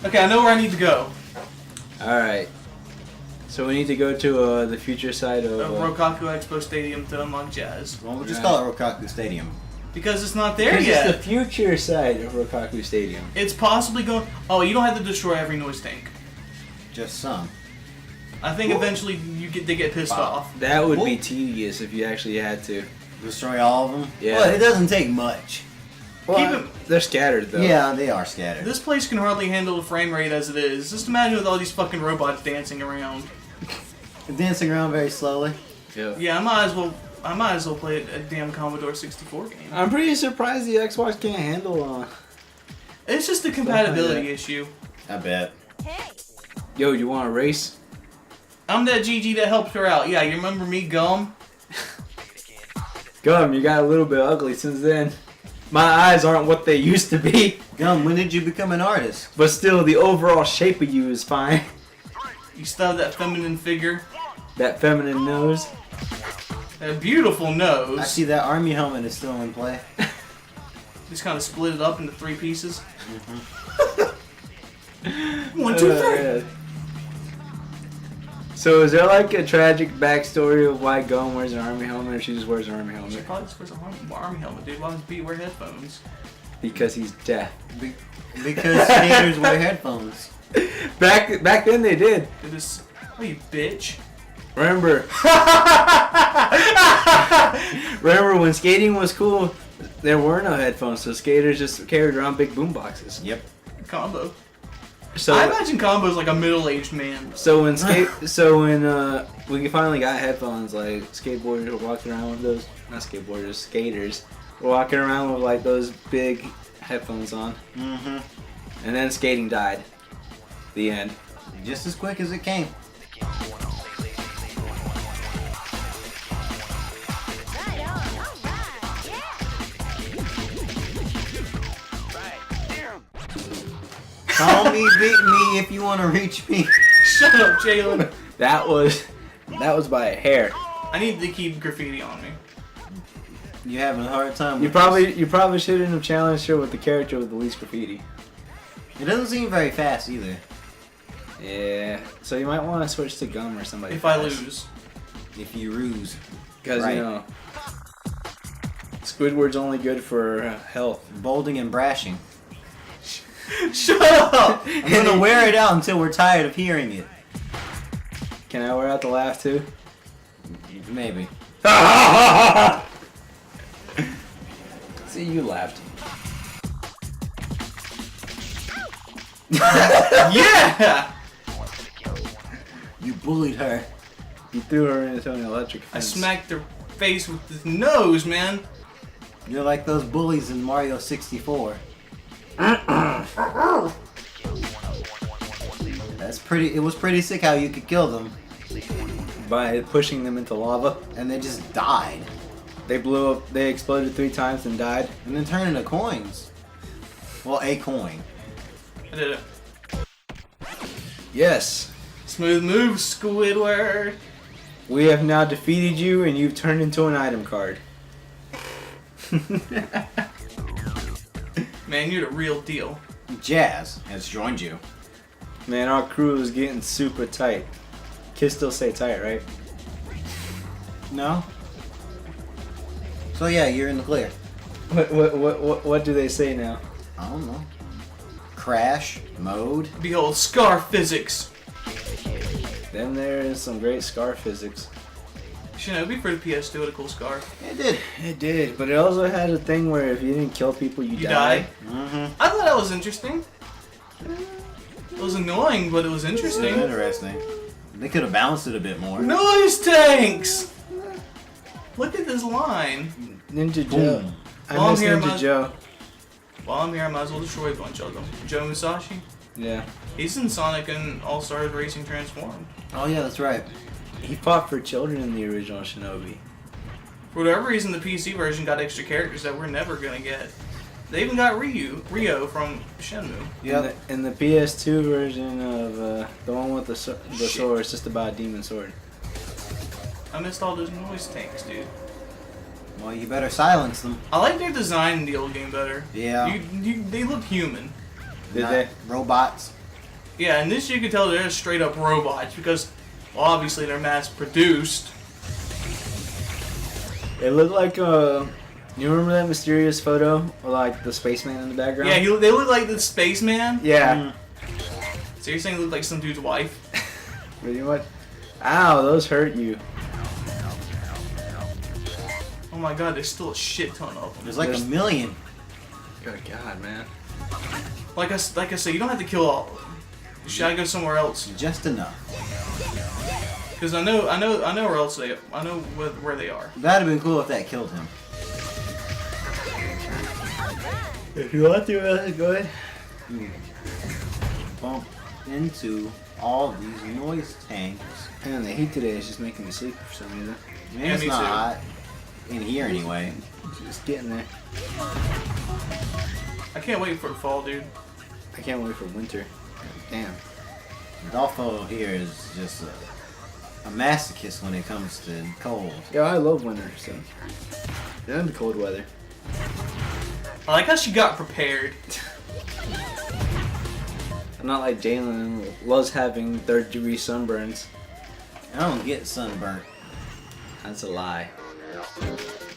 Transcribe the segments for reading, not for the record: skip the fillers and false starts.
Okay, I know where I need to go. Alright. So we need to go to the future side of... Rokaku Expo Stadium to unlock Jazz. Well, we'll just call it Rokaku Stadium. Because it's not there yet. It's the future side of Rokaku Stadium. It's possibly going... Oh, you don't have to destroy every noise tank. Just some. I think eventually they get pissed off. That would be tedious if you actually had to. Destroy all of them? Yeah. Well, it doesn't take much. Well, they're scattered though. Yeah, they are scattered. This place can hardly handle the frame rate as it is. Just imagine with all these fucking robots dancing around. Dancing around very slowly. Yeah, I might as well play a damn Commodore 64 game. I'm pretty surprised the Xbox can't handle It's just a compatibility issue. I bet. Yo, you want to race? I'm that GG that helped her out. Yeah, you remember me, Gum? Gum, you got a little bit ugly since then. My eyes aren't what they used to be. Gum, when did you become an artist? But still, the overall shape of you is fine. You still have that feminine figure. That feminine nose. That beautiful nose. I see that army helmet is still in play. Just kind of split it up into 3 pieces. 1, 2, 3. Yeah. So is there like a tragic backstory of why Gum wears an army helmet or she just wears an army She helmet? probably just wears an army helmet, dude. Why does Pete wear headphones? Because he's deaf. Because skaters wear headphones. Back then they did. It is... Oh, you bitch. Remember when skating was cool, there were no headphones, so skaters just carried around big boom boxes. Yep. Combo. So I imagine Combo's like a middle-aged man. So when we finally got headphones, like skateboarders were walking around with those, not skateboarders, skaters were walking around with like those big headphones on. Mm-hmm. And then skating died. The end. Just as quick as it came. Call me, beat me if you want to reach me. Shut up, Jalen. That was by a hair. I need to keep graffiti on me. You having a hard time You with probably shouldn't have challenged her with the character with the least graffiti. this. It doesn't seem very fast either. Yeah. So you might want to switch to Gum or somebody. If I fast. lose. If you ruse. Because, Right. you know, Squidward's only good for health. Bolding and brashing. Shut up! I'm gonna wear it out until we're tired of hearing it. Can I wear out the laugh too? Maybe. See, you laughed. Yeah! You bullied her. You threw her into an electric I fence. smacked her face with his nose, man. You're like those bullies in Mario 64. That's pretty. It was pretty sick how you could kill them, By pushing them into lava. and they just died, They blew up, they exploded 3 times and died. and then turned into coins. Well, a coin. I did it. Yes. Smooth move, Squidward. We have now defeated you and you've turned into an item card. Man, you're the real deal. Jazz has joined you. Man, our crew is getting super tight. Kids still say tight, right? No. So yeah, you're in the clear. What do they say now? I don't know. Crash mode. Behold, Scar Physics. Then there is some great scar physics. Shinobi for the PS2 had a cool scar. It did. It did, but it also had a thing where if you didn't kill people, you die? died. Mm-hmm. I thought that was interesting. It was annoying, but it was interesting. Interesting. They could have balanced it a bit more. Noise tanks! Look at this line. Ninja Boom. Joe. I Well, miss I'm here, Ninja man. Joe. While I'm here, I might as well destroy a bunch of them. Joe Musashi? Yeah. He's in Sonic and All-Stars Racing Transformed. Oh yeah, that's right. He fought for children in the original Shinobi. For whatever reason, the PC version got extra characters that we're never gonna get. They even got Ryo from Shenmue. Yep. In the PS2 version of the one with the sword, it's just about a demon sword. I missed all those noise tanks, dude. Well, you better silence them. I like their design in the old game better. Yeah. They look human. Did Not they? Robots. Yeah, and this you can tell they're straight up robots because, well, obviously they're mass produced. It looked like you remember that mysterious photo of like the spaceman in the background? Yeah, they look like the spaceman. Yeah. So you're saying it looked like some dude's wife? Pretty much. Ow, those hurt you. Oh my god, there's still a shit ton of them. There's like a million. Good God, man. Like I said, you don't have to kill all of them. Should I go somewhere else? Just enough. Because I know where else they. I know where they are. That'd have been cool if that killed him. If you want to, go ahead. Bump into all these noise tanks. Man, the heat today is just making me sleep for some reason. Man, Yeah, it's me not too. hot in here anyway. Just getting there. I can't wait for the fall, dude. I can't wait for winter. Damn. Dolpho here is just a masochist when it comes to cold. Yeah, I love winter, so. And the cold weather. I like how she got prepared. I'm not like Jalen, who loves having third-degree sunburns. I don't get sunburnt. That's a lie.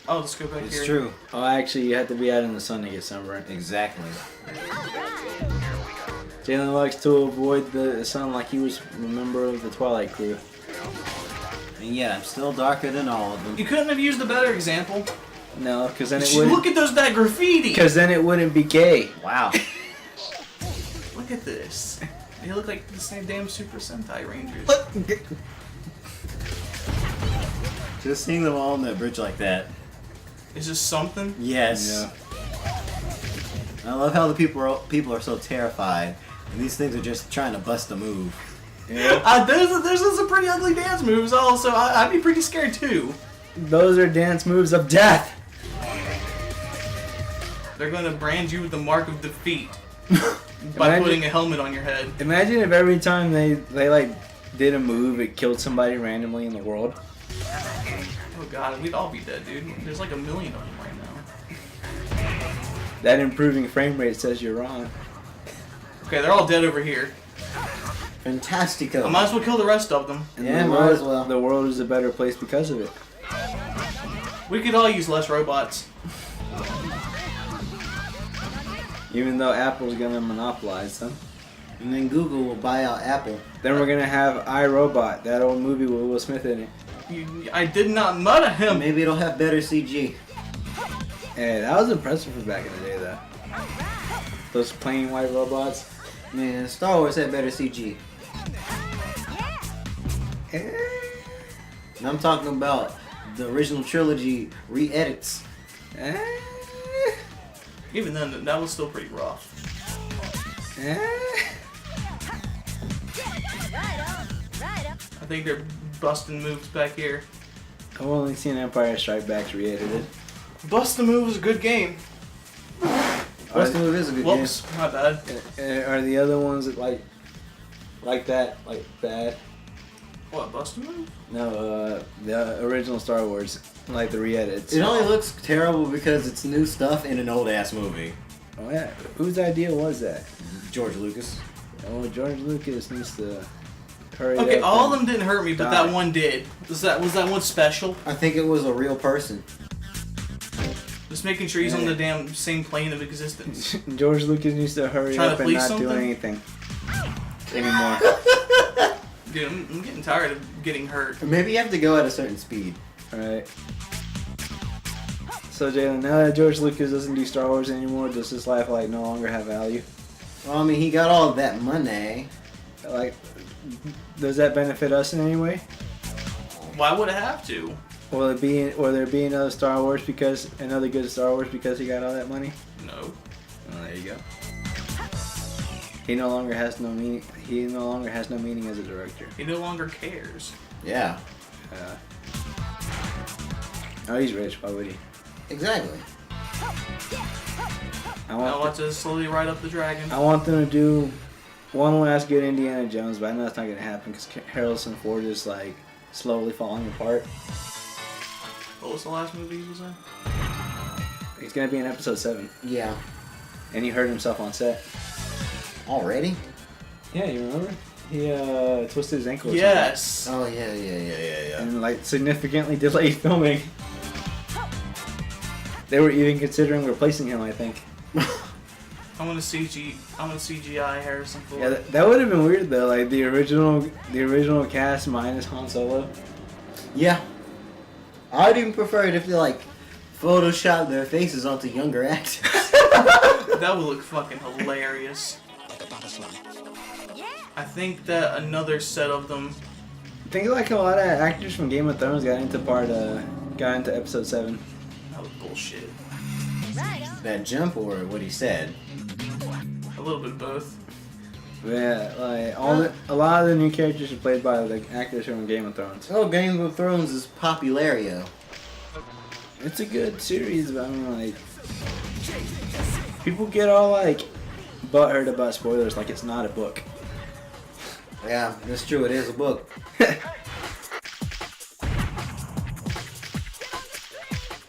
Oh, let's go back It's here. true. Oh, actually, you have to be out in the sun to get sunburned. Exactly. Jalen likes to avoid the sun like he was a member of the Twilight crew. And yeah, I'm still darker than all of them. You couldn't have used a better example. No, because then it Look wouldn't. at that graffiti. Because then it wouldn't be gay. Wow. Look at this. They look like the same damn Super Sentai Rangers. Just seeing them all on that bridge like that. Is this something? Yes. Yeah. I love how the people are so terrified, and these things are just trying to bust a move. Yeah. There's some pretty ugly dance moves also. I'd be pretty scared too. Those are dance moves of death. They're gonna brand you with the mark of defeat by Imagine- putting a helmet on your head. Imagine if every time they like did a move, it killed somebody randomly in the world. Oh god, we'd all be dead, dude. There's like a million of them right now. That improving frame rate says you're wrong. Okay, they're all dead over here. Fantastico. I might as well kill the rest of them. And Yeah, the might world, as well. The world is a better place because of it. We could all use less robots. Even though Apple's gonna monopolize them. And then Google will buy out Apple. Then we're gonna have iRobot, that old movie with Will Smith in it. I did not mutter him. Maybe it'll have better CG. Hey, that was impressive for back in the day, though. Those plain white robots. Man, Star Wars had better CG. And I'm talking about the original trilogy re-edits. Even then, that was still pretty rough. I think they're busting moves back here. I've only seen Empire Strike Back re-edited. Busting Move is a good game. First move is a good Whoops, my bad. Are the other ones that like that, like bad? What, Busting Move? No, the original Star Wars, like the re-edits. game. It only looks terrible because it's new stuff in an old ass movie. Oh yeah, whose idea was that? George Lucas. Oh, George Lucas needs to hurry Okay, up all of and them didn't hurt me, but die. that one did. Was that one special? I think it was a real person. Just making sure he's on the damn same plane of existence. George Lucas needs to hurry Trying to up and police not do something? anything anymore. Dude, I'm getting tired of getting hurt. Maybe you have to go at a certain speed. Alright. So Jalen, now that George Lucas doesn't do Star Wars anymore, does his life like no longer have value? Well, I mean, he got all of that money. Like, does that benefit us in any way? Why would it have to? Will there be another Star Wars another good Star Wars because he got all that money? No. Oh, there you go. He no longer has no meaning. He no longer has no meaning as a director. He no longer cares. Yeah. Oh, he's rich. Why would he? Exactly. I Now watch us slowly ride up the dragon. want them to do one last good Indiana Jones, but I know that's not gonna happen because Harrison Ford is like slowly falling apart. What was the last movie he was in? He's gonna be in episode 7, Yeah. and he hurt himself on set. Already? Yeah, you remember? He twisted his ankle. Or Yes. Oh yeah. and like significantly delayed filming. They were even considering replacing him, I think. I want to CGI Harrison Ford. Yeah, that would have been weird though. Like the original cast minus Han Solo. Yeah. I'd even prefer it if they like Photoshop their faces onto younger actors. That would look fucking hilarious. I think that another set of them. I think like a lot of actors from Game of Thrones got into episode 7. That was bullshit. That jump or what he said. A little bit of both. Yeah, like a lot of the new characters are played by the actors from Game of Thrones. Oh, Game of Thrones is populario. It's a good series, but I mean like people get all like butthurt about spoilers like it's not a book. Yeah, that's true. It is a book.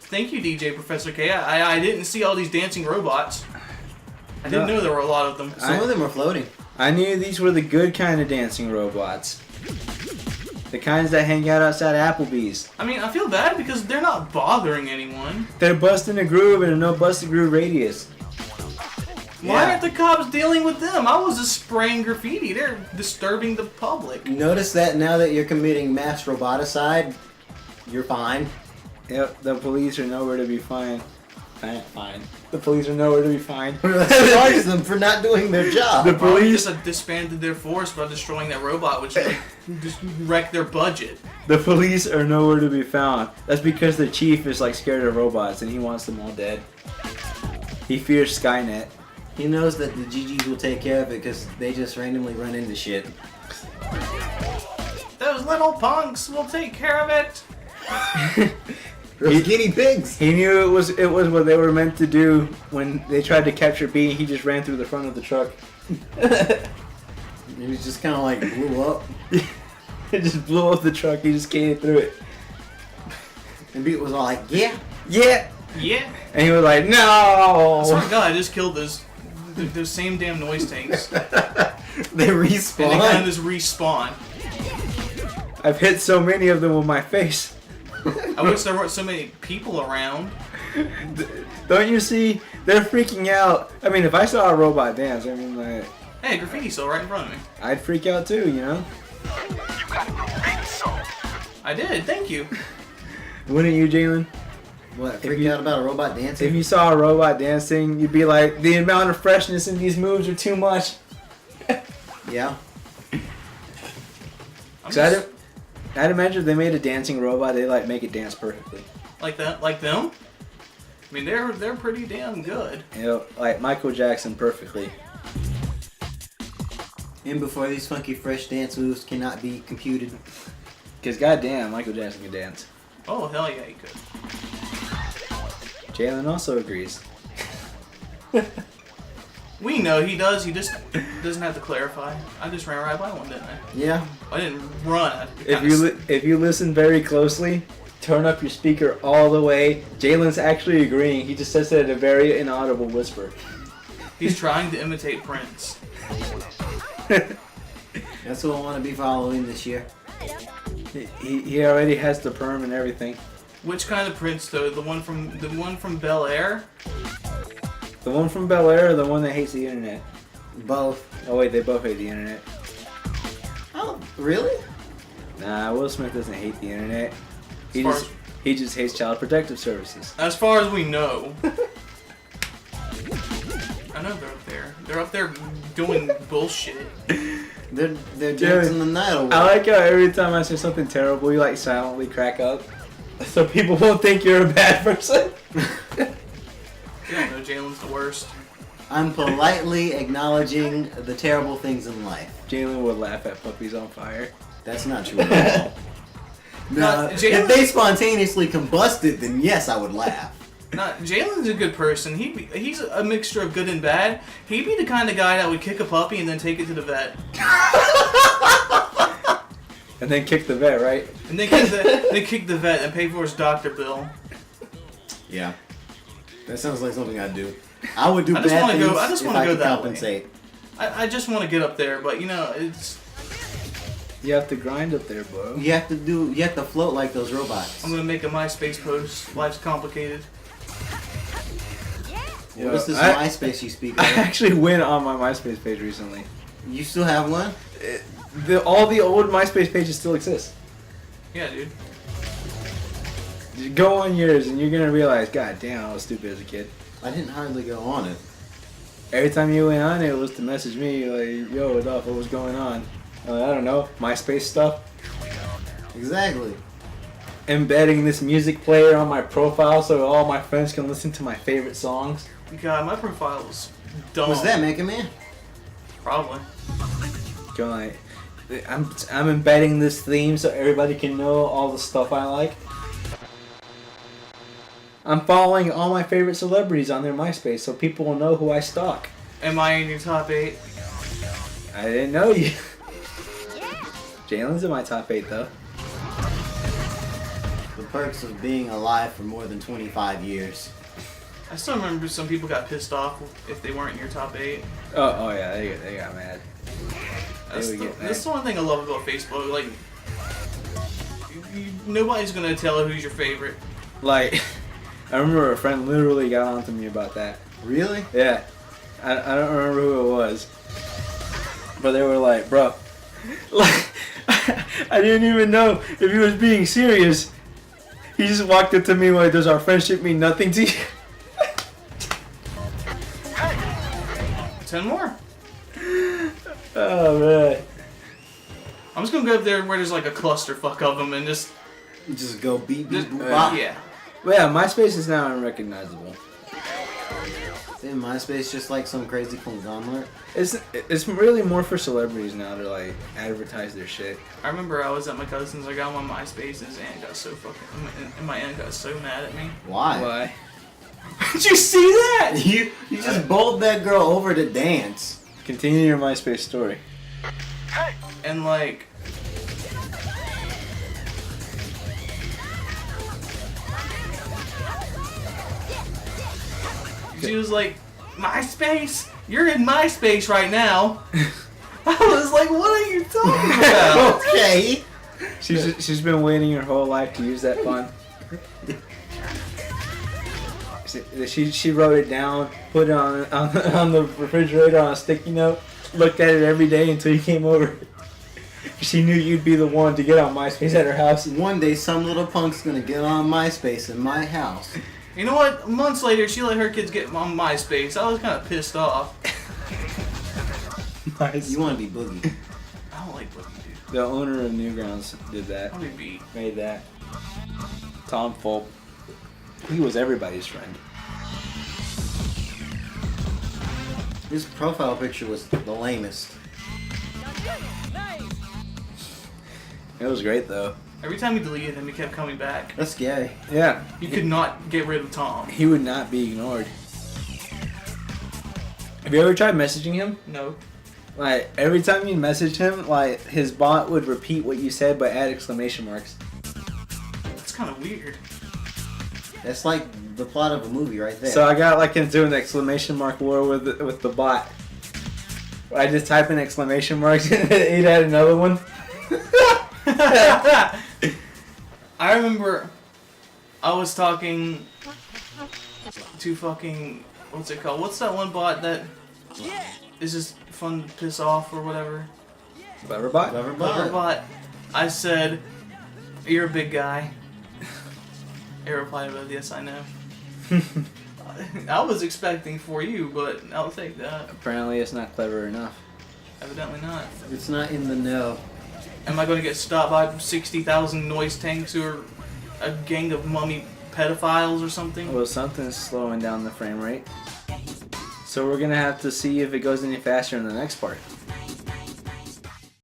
Thank you, DJ Professor K. I didn't see all these dancing robots. I didn't know there were a lot of them. Some of them are floating. I knew these were the good kind of dancing robots. The kinds that hang out outside Applebee's. I mean, I feel bad because they're not bothering anyone. They're busting a groove in a no busted groove radius. Why Yeah. aren't the cops dealing with them? I was just spraying graffiti. They're disturbing the public. Notice that now that you're committing mass roboticide, you're fine. Yep, the police are nowhere to be found. Fine. The police are nowhere to be found. Charge them for not doing their job. The Police police, just disbanded their force by destroying that robot, which just wrecked their budget. the police are nowhere to be found. That's because the chief is like scared of robots and he wants them all dead. He fears Skynet. He knows that the GGs will take care of it because they just randomly run into shit. Those little punks will take care of it. Those guinea pigs. He knew it was what they were meant to do when they tried to capture B. He just ran through the front of the truck. He was just kind of like blew up. It just blew up the truck. He just skated through it. And Beat was all like, yeah. Yeah. Yeah. And he was like, I no. swear to God, I just killed those same damn noise tanks. They And they kind of respawn. just respawn. I've hit so many of them with my face. I wish there weren't so many people around. Don't you see? They're freaking out. I mean, if I saw a robot dance, I mean, like, Hey, graffiti's still right in front of me. I'd freak out too, you know? I did, thank you. Wouldn't you, Jalen? What, freaked out about a robot dancing? If you saw a robot dancing, you'd be like, the amount of freshness in these moves are too much. Yeah. I'm So just, I'd imagine if they made a dancing robot, they'd like make it dance perfectly. like that, like them. I mean, they're pretty damn good. You know, like Michael Jackson perfectly. And before these funky fresh dance moves cannot be computed. Because goddamn, Michael Jackson can dance. Oh hell yeah, he could. Jalen also agrees. We know he does. He just doesn't have to clarify. I just ran right by one, didn't I? Yeah. I didn't run. If you listen very closely, turn up your speaker all the way. Jalen's actually agreeing. He just says it in a very inaudible whisper. He's trying to imitate Prince. That's what I want to be for Halloween this year. He already has the perm and everything. Which kind of Prince though? The one from Bel Air? The one from Bel Air or the one that hates the internet? Both. Oh wait, they both hate the internet. Oh, really? Nah, Will Smith doesn't hate the internet. As far as- He just hates Child Protective Services. As far as we know. I know they're up there. They're up there doing bullshit. They're Dude, dancing the night away. I like how every time I say something terrible, you like silently crack up, so people won't think you're a bad person. You don't know Jalen's the worst. I'm politely acknowledging the terrible things in life. Jalen would laugh at puppies on fire. That's not true at all. No, Jalen- if they spontaneously combusted, then yes, I would laugh. Not Jalen's a good person. He's a mixture of good and bad. He'd be the kind of guy that would kick a puppy and then take it to the vet. And then kick the vet, right? And then kick the vet and pay for his doctor bill. Yeah. That sounds like something I'd do. I would do I just bad wanna things go- I just if wanna I go could that way. compensate. I just want to get up there, but you know, it's. You have to grind up there, bro. You have to float like those robots. I'm gonna make a MySpace post. Life's complicated. What is this MySpace you speak of? I actually went on my MySpace page recently. You still have one? All the old MySpace pages still exist. Yeah, dude. You go on yours and you're gonna realize, God damn, I was stupid as a kid. I didn't hardly go on it. Every time you went on it was to message me like, yo, what up, what was going on? I don't know, MySpace stuff. Exactly. Embedding this music player on my profile so all my friends can listen to my favorite songs. God, my profile was dumb. Was that Mega Man? Probably. Going like, I'm embedding this theme so everybody can know all the stuff I like. I'm following all my favorite celebrities on their MySpace so people will know who I stalk. Am I in your top 8? I didn't know you. Jalen's in my top 8 though. The perks of being alive for more than 25 years. I still remember some people got pissed off if they weren't in your top 8. Oh yeah, they got mad. That's the one thing I love about Facebook. Like, nobody's gonna tell who's your favorite. Like, I remember a friend literally got onto me about that. Really? Yeah. I don't remember who it was. But they were like, bro, like, I didn't even know if he was being serious. He just walked up to me like, does our friendship mean nothing to you? 10 more. Oh, man. I'm just gonna go up there where there's like a clusterfuck of them and just go beat bop. yeah. But yeah, MySpace is now unrecognizable. Isn't MySpace just like some crazy conglomerate? It's really more for celebrities now to like advertise their shit. I remember I was at my cousin's. I got on my MySpace and his aunt got so fucking. And my aunt got so mad at me. Why? Did you see that? You just bowled that girl over to dance. Continue your MySpace story. And like. She was like, MySpace? You're in MySpace right now. I was like, what are you talking about? Okay. She's been waiting her whole life to use that fun. She wrote it down, put it on the refrigerator on a sticky note, looked at it every day until you came over. She knew you'd be the one to get on MySpace at her house. One day some little punk's gonna get on MySpace in my house. You know what? Months later, she let her kids get on MySpace. I was kind of pissed off. Nice. You want to be Boogie. I don't like Boogie, dude. The owner of Newgrounds did that. I want to be beat. Made that. Tom Fulp. He was everybody's friend. His profile picture was the lamest. It was great though. Every time we deleted him, he kept coming back. That's scary. Yeah. You could not get rid of Tom. He would not be ignored. Have you ever tried messaging him? No. Like, every time you messaged him, like, his bot would repeat what you said but add exclamation marks. That's kind of weird. That's like the plot of a movie right there. So I got, like, into an exclamation mark war with the bot. I just type in exclamation marks and he'd add another one. I remember I was talking to fucking, what's it called? What's that one bot that is just fun to piss off or whatever? Cleverbot? Cleverbot. I said, you're a big guy. It replied with, yes, I know. I was expecting for you, but I'll take that. Apparently it's not clever enough. Evidently not. It's not in the know. Am I going to get stopped by 60,000 noise tanks who are a gang of mummy pedophiles or something? Well, something's slowing down the frame rate. So we're going to have to see if it goes any faster in the next part.